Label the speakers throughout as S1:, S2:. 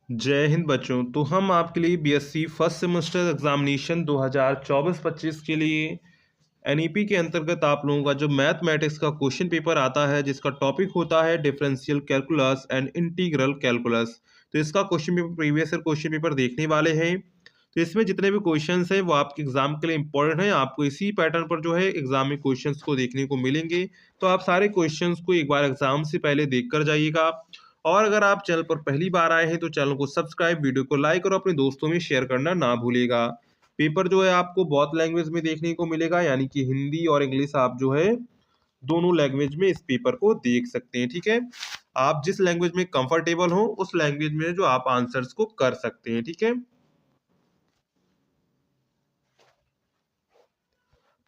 S1: जय हिंद बच्चों। तो हम आपके लिए बीएससी फर्स्ट सेमेस्टर एग्जामिनेशन 2024-25 के लिए एनईपी के अंतर्गत आप लोगों का जो मैथमेटिक्स का क्वेश्चन पेपर आता है, जिसका टॉपिक होता है differential calculus and integral calculus. तो इसका question paper previous year question paper देखने वाले हैं। तो इसमें जितने भी क्वेश्चंस हैं वो आपके एग्जाम के लिए इंपॉर्टेंट हैं। आपको इसी पैटर्न पर जो है एग्जाम में क्वेश्चंस को देखने को मिलेंगे। तो आप सारे क्वेश्चंस को एक बार एग्जाम से पहले देख कर जाइएगा। और अगर आप चैनल पर पहली बार आए हैं तो चैनल को सब्सक्राइब, वीडियो को लाइक और अपने दोस्तों में शेयर करना ना भूलिएगा। पेपर जो है आपको बहुत लैंग्वेज में देखने को मिलेगा, यानी कि हिंदी और इंग्लिश आप जो है दोनों लैंग्वेज में इस पेपर को देख सकते हैं। ठीक है, आप जिस लैंग्वेज में कंफर्टेबल हो उस लैंग्वेज में जो आप आंसर्स को कर सकते हैं। ठीक है,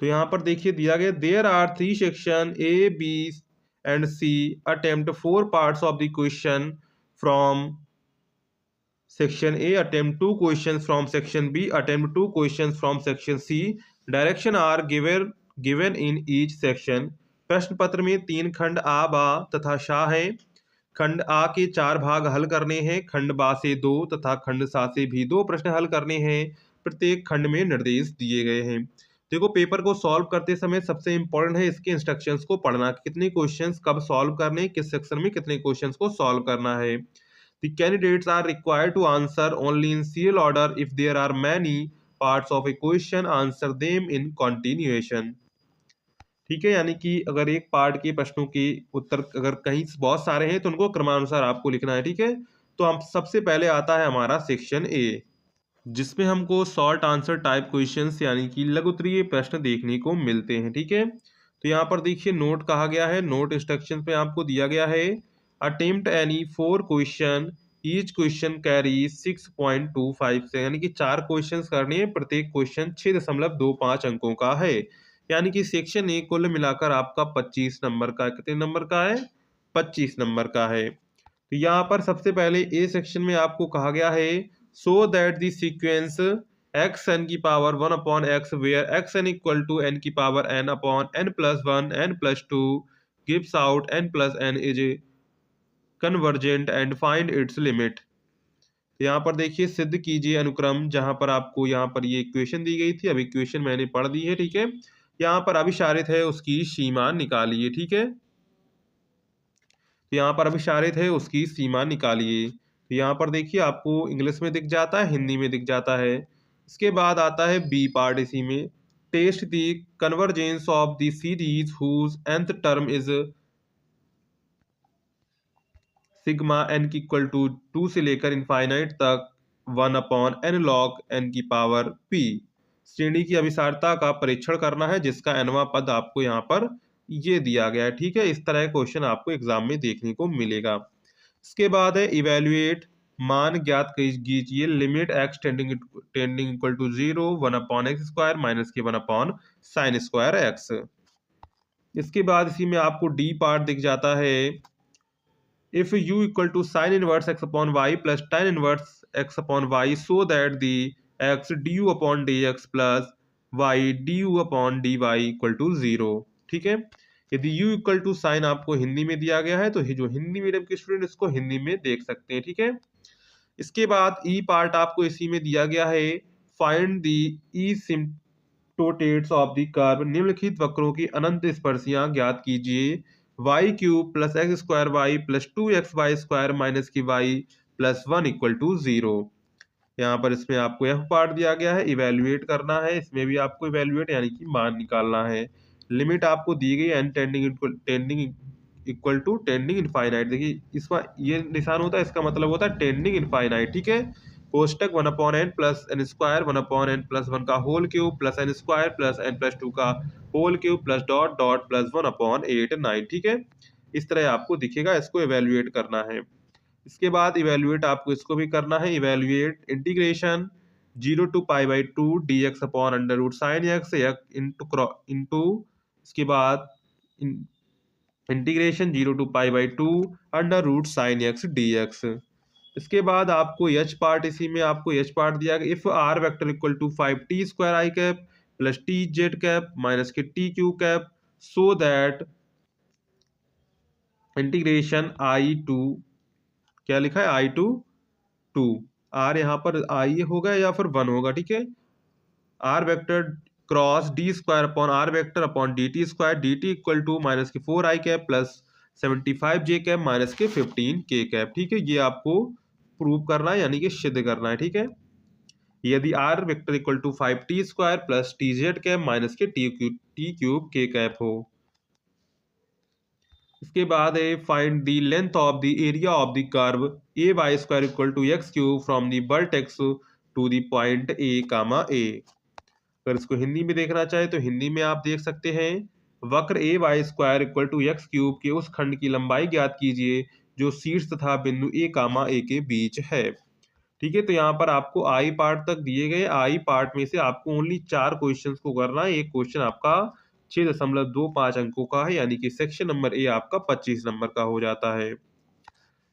S1: तो यहाँ पर देखिए दिया गया there are three section A B and C attempt four parts of the question from Section A attempt two questions from Section B attempt two questions from Section C. Direction are given in each section. प्रश्न पत्र में तीन खंड आ बा तथा शा हैं। खंड आ के चार भाग हल करने हैं, खंड बा से दो तथा खंड सा से भी दो प्रश्न हल करने हैं। प्रत्येक खंड में निर्देश दिए गए हैं। देखो, पेपर को सॉल्व करते समय सबसे इंपॉर्टेंट है इसके इंस्ट्रक्शंस को पढ़ना, कितने क्वेश्चंस कब सॉल्व करने, किस सेक्शन में कितने क्वेश्चंस को सॉल्व करना है। The candidates are required to answer only in serial order. If there are many parts of a question, answer them in continuation. ठीक है, यानी कि अगर एक पार्ट के प्रश्नों के उत्तर अगर कहीं बहुत सारे हैं तो उनको क्रमानुसार आपको लिखना है। ठीक है, तो हम सबसे पहले आता है हमारा सेक्शन ए, जिसमें हमको शॉर्ट आंसर टाइप क्वेश्चंस यानी कि लघु उत्तरीय प्रश्न देखने को मिलते हैं। ठीक है, तो यहाँ पर देखिए नोट कहा गया है, नोट इंस्ट्रक्शन पे आपको दिया गया है attempt any four question, each question carry 6.25 से, यानी कि चार क्वेश्चन करने हैं, प्रत्येक क्वेश्चन 6.25 अंकों का है। यानी कि सेक्शन ए कुल मिलाकर आपका 25 नंबर का, कितने नंबर का है, 25 नंबर का है। तो यहाँ पर सबसे पहले ए सेक्शन में आपको कहा गया है so that the sequence x n की power 1 upon x where x n equal to n की power n upon n plus one n plus two gives out n plus n is convergent and find its limit. यहाँ पर देखिए सिद्ध कीजिए अनुक्रम, जहां पर आपको यहाँ पर ये इक्वेशन दी गई थी, अब इक्वेशन मैंने पढ़ दी है। ठीक है, यहाँ पर अभिसारित है उसकी सीमा निकालिए। ठीक है, तो यहाँ पर अभिसारित है उसकी सीमा निकालिए। तो यहाँ पर देखिए आपको इंग्लिश में दिख जाता है, हिंदी में दिख जाता है। इसके बाद आता है बी पार्ट, इसी में test the convergence of the series whose nth term is sigma n की इक्वल टू 2 से लेकर इनफाइनाइट तक 1 अपॉन एन लॉग एन की पावर पी। श्रेणी की अभिसारता का परीक्षण करना है, जिसका एनवा पद आपको यहाँ पर ये दिया गया है। ठीक है, इस तरह क्वेश्चन आपको एग्जाम में देखने को मिलेगा। इसके बाद है इवेल्युएट, मान ज्ञात कीजिए limit x tending equal to 0 1 upon x square minus के 1 अपॉन साइन स्क्वायर एक्स। इसके बाद इसी में आपको डी पार्ट दिख जाता है if u equal to sin inverse x upon y plus tan inverse x upon y so that the x du upon dx plus y du upon dy equal to 0। ठीक है, यदि u equal to sign आपको हिंदी में दिया गया है तो ये जो हिंदी मीडियम के स्टूडेंट इसको हिंदी में देख सकते हैं। ठीक है, इसके बाद ई पार्ट आपको इसी में दिया गया है find the asymptotes of the curve, निम्नलिखित वक्रों की अनंत स्पर्शियां ज्ञात कीजिए y cube plus x square y plus two x y square minus की y plus one equal to 0। यहाँ पर इसमें आपको यह पार्ट दिया गया है इवेल्युएट करना है, इसमें भी आपको इवेल्युएट यानी कि मान निकालना है। लिमिट आपको दी गई n tending equal to tending infinite. देखिए इसका ये निशान होता है, इसका मतलब होता है टेंडिंग इनफाइनाइट। ठीक है, कोष्टक 1 upon n plus n square 1 upon n plus one का whole cube plus n square plus n plus two का whole cube plus dot dot plus 1 upon 8 9। ठीक है, इस तरह आपको दिखेगा, इसको इवेल्युएट करना है। इसके बाद इवेल्युएट आपको इसको भी करना है, evaluate integration 0 to pi by two d x upon under root sine x into इसके बाद integration 0 to pi by two under root sine x d x. इसके बाद आपको एच पार्ट, इसी में आपको एच पार्ट दिया गया if r vector equal to 5t square i cap plus t z cap minus k t q cap so that integration i two, क्या लिखा है, आई टू 2, आर यहाँ पर आई होगा या फिर 1 होगा, ठीक है। R vector cross d square upon r vector upon d t square, d t equal to minus के 4 i cap plus 75 j cap minus के 15 के कैप, ठीक है। ये आपको प्रूव करना है, यानी कि सिद्ध करना है, ठीक है। यदि r vector equal to 5 t square plus t z cap minus k t cube k cap हो। इसके बाद है find the length of the area of the curve a y square equal to x cube from the vertex to the point a comma a. अगर इसको हिंदी में देखना चाहे तो हिंदी में आप देख सकते हैं, वक्र a y square equal to x cube के उस खंड की लंबाई ज्ञात कीजिए जो शीर्ष तथा बिंदु ए कामा ए के बीच है, ठीक है। तो यहाँ पर आपको आई पार्ट तक दिए गए, आई पार्ट में से आपको ओनली 4 क्वेश्चंस को करना है। एक क्वेश्चन आपका 6.25 अंकों का है, यानी कि सेक्शन नंबर ए आपका 25 नंबर का हो जाता है।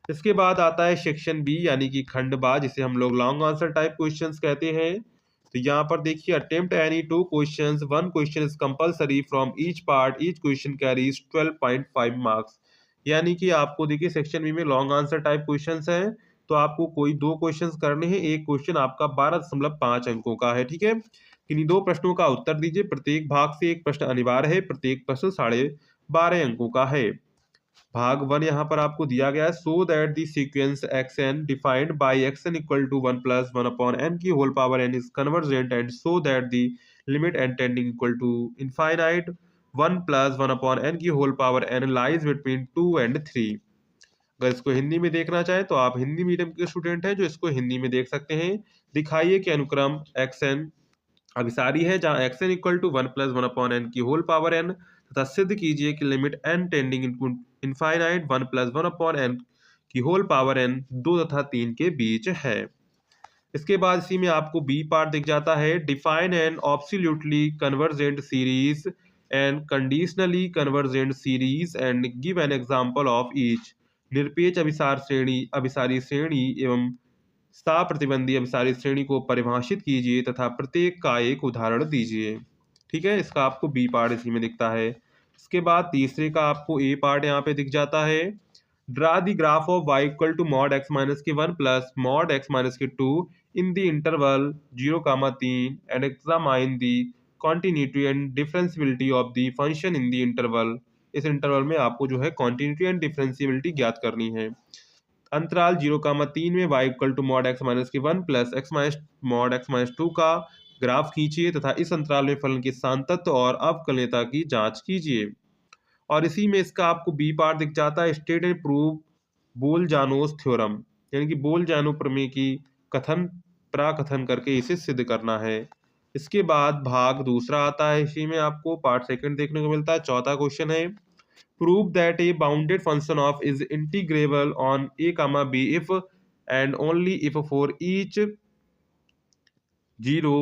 S1: इसके बाद आता है सेक्शन बी, यानी कि खंड बा, जिसे हम लोग लॉन्ग आंसर टाइप क्वेश्चंस कहते हैं। तो यहाँ पर देखिए, attempt any 2 questions, 1 question is compulsory from each part, each question carries 12.5 marks. यानी कि आपको देखिए सेक्शन बी में लॉन्ग आंसर टाइप क्वेश्चंस हैं, तो आपको कोई 2 क्वेश्चंस करने हैं, एक क्वेश्चन आपका 12.5 अंकों का है, ठीक है। इन्हीं 2 प्रश्नों का उत्तर दीजिए, प्रत्येक भाग से एक प्रश्न अनिवार्य है, प्रत्येक प्रश्न 12.5 अंकों का है। भाग 1 यहाँ पर आपको दिया गया है, so that the sequence x n defined by x n equal to 1 plus 1 upon n की whole power n is convergent and so that the limit n tending equal to infinite 1 plus 1 upon n की whole power n lies between 2 and 3। अगर इसको हिंदी में देखना चाहे तो आप Hindi medium के स्टूडेंट हैं जो इसको हिंदी में देख सकते हैं। दिखाइए कि अनुक्रम एक्स एन अभिसारी है जहां x n equal to 1 plus 1 upon n की होल पावर एन, तथा सिद्ध कीजिए कि limit n tending infinite 1 plus 1 upon n की होल पावर एन 2 तथा 3 के बीच है। इसके बाद इसी में आपको बी पार्ट दिख जाता है, define an absolutely convergent series and conditionally convergent series and give an example of each. निरपेक्ष अभिसारी श्रेणी एवं प्रतिबंधी अभिसारी श्रेणी को परिभाषित कीजिए तथा प्रत्येक का एक उदाहरण दीजिए, ठीक है। इसका आपको बी पार्ट इसी में दिखता है। इसके बाद तीसरे का आपको ए पार्ट यहाँ पे दिख जाता है, draw the graph of y equal to mod x minus के 1 प्लस मॉड x माइनस के 2 in the interval 0,3 and examine the continuity and differentiability of the function in the interval. इस इंटरवल में आपको जो है कॉन्टिन्यूटी एंड डिफरेंशियबिलिटी ज्ञात करनी है। अंतराल 0,3 में y equal to mod x minus के 1 plus x minus mod x minus 2 का ग्राफ खींचिए तथा इस अंतराल में फलन की सांतत्य और अवकलनीयता की जांच कीजिए। और इसी में इसका आपको बी पार्ट दिख जाता है, स्टेट एंड प्रूव बोल-जानोस थ्योरम, यानी कि बोल-जानो प्रमेय की कथन प्राकथन करके इसे सिद्ध करना है। इसके बाद भाग दूसरा आता है, इसी में आपको पार्ट सेकंड देखने को मिलता है। चौथा क्वेश्चन है, prove that a bounded function of is integrable on a comma b if and only if for each 0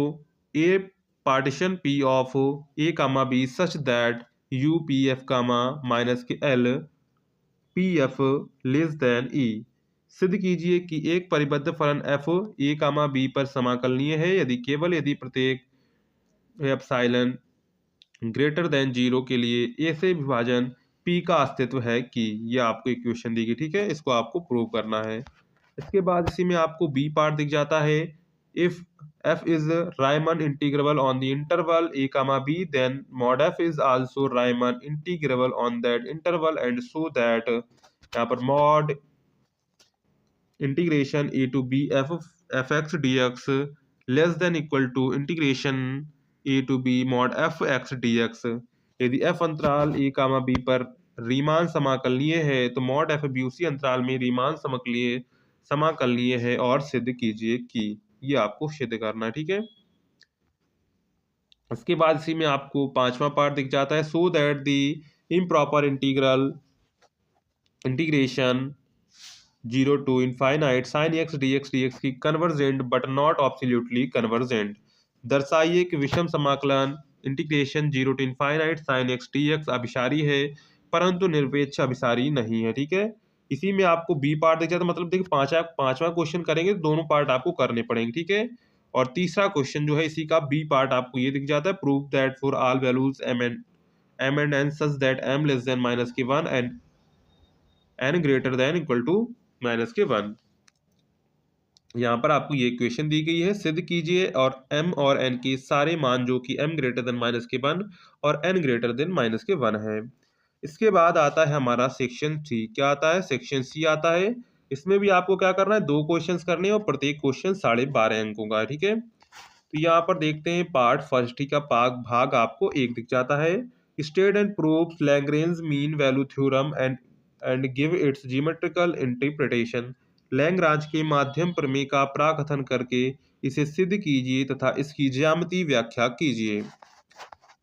S1: a partition p of a comma b such that u p f comma minus के l p f less than e। सिद्ध कीजिए कि एक परिबद्ध फलन f a comma b पर समाकलनीय है केवल यदि प्रत्येक एप्सिलॉन ग्रेटर देन 0 के लिए a से विभाजन p का अस्तित्व है कि। ये आपको इक्वेशन दी गई, ठीक है। इसको आपको प्रूव करना है। इसके बाद इसी में आपको बी पार्ट दिख जाता है, if f is Riemann integrable on the interval a comma b then mod f is also Riemann integrable on that interval and so that, यहाँ पर mod integration a to b f x dx less than equal to integration a to b mod f x dx। यदि f अंतराल a comma b पर Riemann समाकलनीय है तो mod f b उसी अंतराल में रीमान समाकलनीय है और सिद्ध कीजिए कि। ये आपको सिद्ध करना है, ठीक है। इसके बाद इसी में आपको पांचवा पार्ट दिख जाता है, so that the improper integration 0 to infinite sine x dx की convergent but not absolutely convergent. दर्शाइए कि विषम समाकलन integration 0 to infinite sine x dx अभिसारी है परंतु निरपेक्ष अभिसारी नहीं है, ठीक है। इसी में आपको बी पार्ट दिख जाता है, मतलब देखिए पांचवा क्वेश्चन करेंगे तो दोनों पार्ट आपको करने पड़ेंगे, ठीक है। और तीसरा क्वेश्चन जो है इसी का बी पार्ट आपको ये दिख जाता है, prove that for all values m and n such that m less than minus के 1 and n greater than equal to minus के 1। यहाँ पर आपको ये इक्वेशन दी गई है, सिद्ध कीजिए और m और n के सारे मान जो कि m ग्रेटर देन -1 और n ग्रेटर देन -1 है। इसके बाद आता है हमारा सेक्शन सी। क्या आता है? सेक्शन सी आता है। इसमें भी आपको क्या करना है, 2 क्वेश्चंस करने हैं और प्रत्येक क्वेश्चन 12.5 अंकों का है, ठीक है। तो यहाँ पर देखते हैं पार्ट फर्स्ट, ठीक है, भाग आपको 1 दिख जाता है। State and proves Lagrange mean value theorem and give its geometrical interpretation. Lagrange के माध्यम प्रमेय का प्राकथन करके इसे सिद्ध कीजिए तथा इसकी ज्यामितीय व्याख्या कीजिए।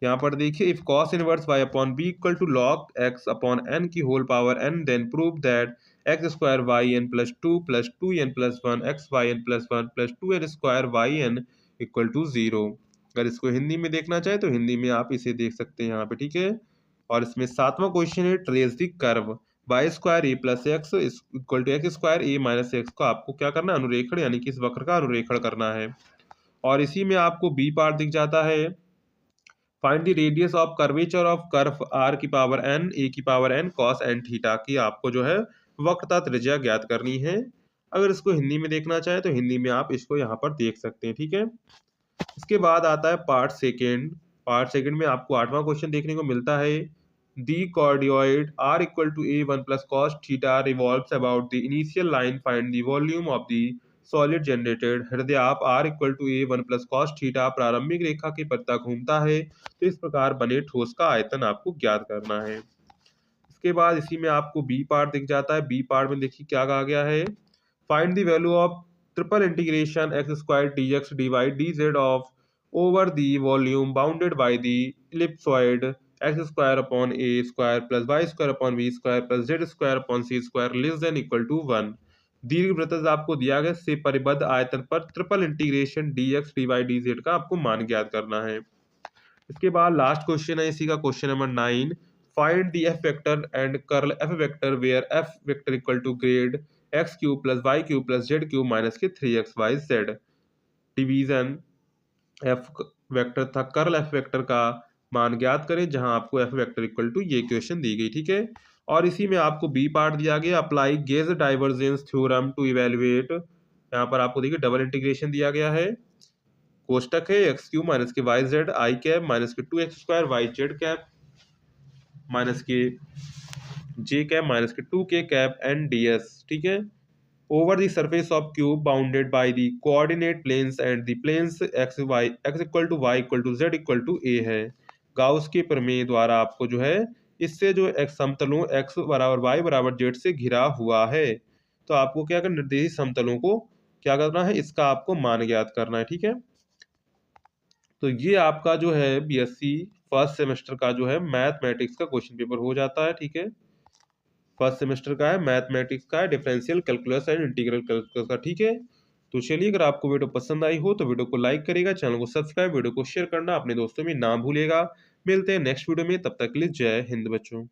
S1: यहाँ पर देखिए, if cos inverse y upon B equal to log x upon n की whole power n, then prove that X square Y N plus two N plus one X Y N plus one plus two N square Y N equal to 0। अगर इसको हिंदी में देखना चाहे तो हिंदी में आप इसे देख सकते हैं यहाँ पे, ठीक है। और इसमें 7वां क्वेश्चन है, trace the curve Y square A plus X equal to X square A minus X को आपको क्या करना है, अनुरेखण यानी कि इस वक्र का अनुरेखण करना है। और इसी में आपको बी पार्ट दिख जाता है, find the radius of curvature of curve R की पावर एन ए की power N cos N theta की आपको जो है वक्रता त्रिज्या ज्ञात करनी है। अगर इसको हिंदी में देखना चाहे तो हिंदी में आप इसको यहाँ पर देख सकते हैं, ठीक है। इसके बाद आता है पार्ट सेकेंड। पार्ट सेकेंड में आपको 8वां क्वेश्चन देखने को मिलता है, the cardioid r equal to a one plus cos theta revolves about the initial line, find the volume of the solid generated. हृदय आप r equal to a one plus cos theta प्रारंभिक रेखा के प्रति घूमता है तो इस प्रकार बने ठोस का आयतन आपको ज्ञात करना है। इसके बाद इसी में आपको बी पार्ट दिख जाता है। बी पार्ट में देखिए क्या कहा गया है, find the value of triple integration X square D X D Y D Z of over the volume bounded by the ellipsoid X square upon A square plus Y square upon B square plus Z square upon C square less than equal to 1। दीर्घवृत्त आपको दिया गया से परिबद्ध आयतन पर triple integration D X D Y D Z का आपको मान ज्ञात करना है। इसके बाद लास्ट क्वेश्चन है इसी का, question number 9, find the F vector and curl F vector where F vector equal to grad X cube plus Y cube plus Z cube minus के 3xyz। डिवीजन एफ वेक्टर था, curl F vector का मान ज्ञात करें जहां आपको F vector equal to ये equation दी गई, ठीक है। और इसी में आपको बी पार्ट दिया गया, apply Gauss divergence theorem to evaluate. यहाँ पर आपको देखिए डबल इंटीग्रेशन दिया गया है, कोष्टक है एक्स क्यूब माइनस के Y Z I cap minus के 2x² Y Z cap minus के जे कैप माइनस के 2k cap N D s, ठीक है, over the surface of cube bounded by the coordinate planes and the planes x y x equal to y equal to z equal to a है। Gauss के प्रमेय द्वारा आपको जो है इससे जो एक्स समतलों एक्स बराबर वाई बराबर जेड से घिरा हुआ है, तो आपको क्या करना, निर्देशित समतलों को क्या करना है, इसका आपको मान ज्ञात करना है, ठीक है। तो ये आपका जो है बीएससी फर्स्ट सेमेस्टर का जो है मैथमेटिक्स का क्वेश्चन पेपर हो जाता है, ठीक है। फर्स्ट सेमेस्टर का है, मैथमेटिक्स का है, differential calculus and integral calculus का, ठीक है। तो चलिए, अगर आपको वीडियो पसंद आई हो तो वीडियो को लाइक करेगा, चैनल को सब्सक्राइब, वीडियो को शेयर करना अपने दोस्तों में ना भूलेगा। मिलते हैं नेक्स्ट वीडियो में, तब तक के लिए जय हिंद बच्चों।